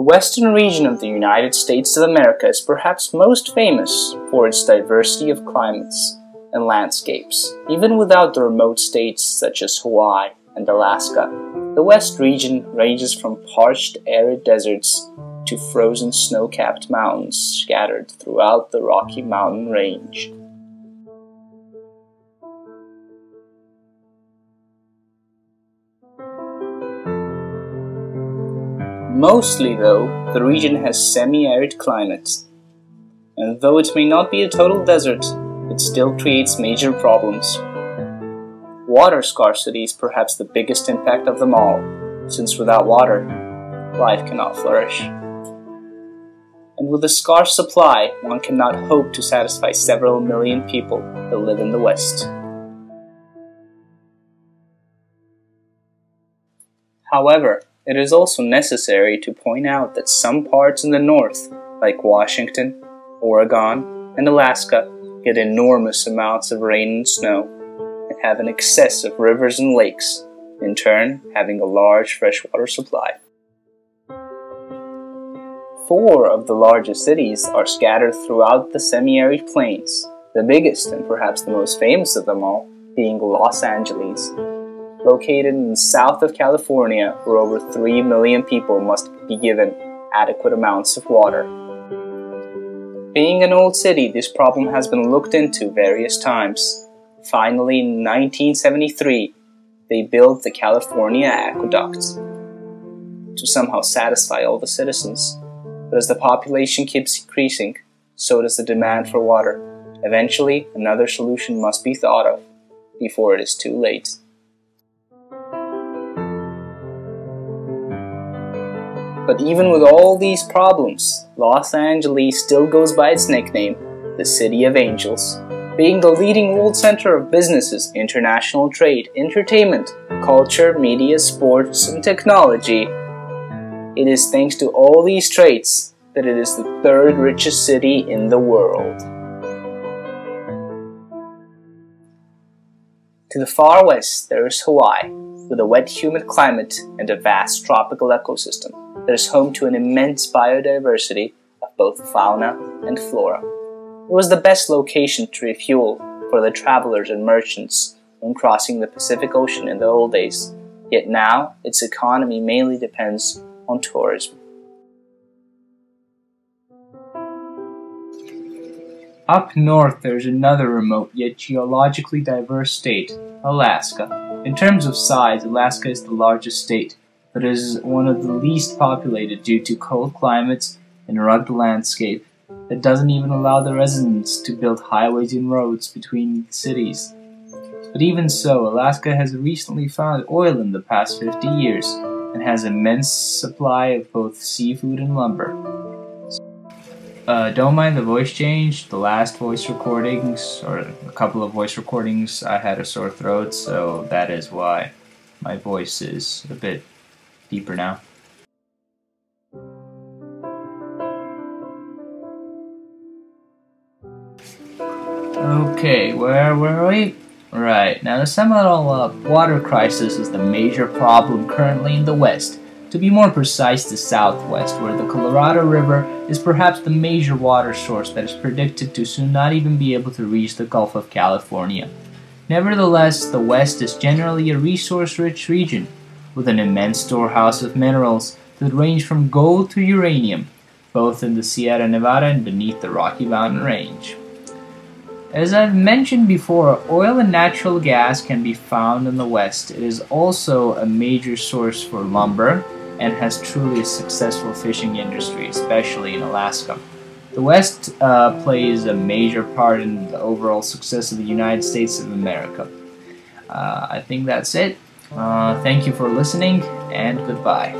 western region of the United States of America is perhaps most famous for its diversity of climates and landscapes. Even without the remote states such as Hawaii and Alaska, the West region ranges from parched arid deserts to frozen snow-capped mountains scattered throughout the Rocky Mountain range. Mostly, though, the region has semi-arid climate, and though it may not be a total desert, it still creates major problems. Water scarcity is perhaps the biggest impact of them all, since without water, life cannot flourish. And with a scarce supply, one cannot hope to satisfy several million people that live in the West. However, it is also necessary to point out that some parts in the north, like Washington, Oregon, and Alaska, get enormous amounts of rain and snow, and have an excess of rivers and lakes, in turn having a large freshwater supply. 4 of the largest cities are scattered throughout the semi-arid plains, the biggest and perhaps the most famous of them all being Los Angeles, located in the south of California, where over 3 million people must be given adequate amounts of water. Being an old city, this problem has been looked into various times. Finally, in 1973, they built the California Aqueduct to somehow satisfy all the citizens. But as the population keeps increasing, so does the demand for water. Eventually, another solution must be thought of before it is too late. But even with all these problems, Los Angeles still goes by its nickname, the City of Angels. Being the leading world center of businesses, international trade, entertainment, culture, media, sports, and technology, it is thanks to all these traits that it is the 3rd richest city in the world. To the far west, there is Hawaii, with a wet, humid climate and a vast tropical ecosystem that is home to an immense biodiversity of both fauna and flora. It was the best location to refuel for the travelers and merchants when crossing the Pacific Ocean in the old days, yet now its economy mainly depends on tourism. Up north, there is another remote yet geologically diverse state, Alaska. In terms of size, Alaska is the largest state, but it is one of the least populated due to cold climates and a rugged landscape that doesn't even allow the residents to build highways and roads between cities. But even so, Alaska has recently found oil in the past 50 years and has immense supply of both seafood and lumber. Don't mind the voice change. The last voice recordings, or a couple of voice recordings, I had a sore throat, so that is why my voice is a bit deeper now. Okay, where were we? Right, now to sum it all up, water crisis is the major problem currently in the West. To be more precise, the Southwest, where the Colorado River is perhaps the major water source that is predicted to soon not even be able to reach the Gulf of California. Nevertheless, the West is generally a resource-rich region, with an immense storehouse of minerals that range from gold to uranium, both in the Sierra Nevada and beneath the Rocky Mountain Range. As I've mentioned before, oil and natural gas can be found in the West. It is also a major source for lumber and has truly a successful fishing industry, especially in Alaska. The West plays a major part in the overall success of the United States of America. I think that's it. Thank you for listening, and goodbye.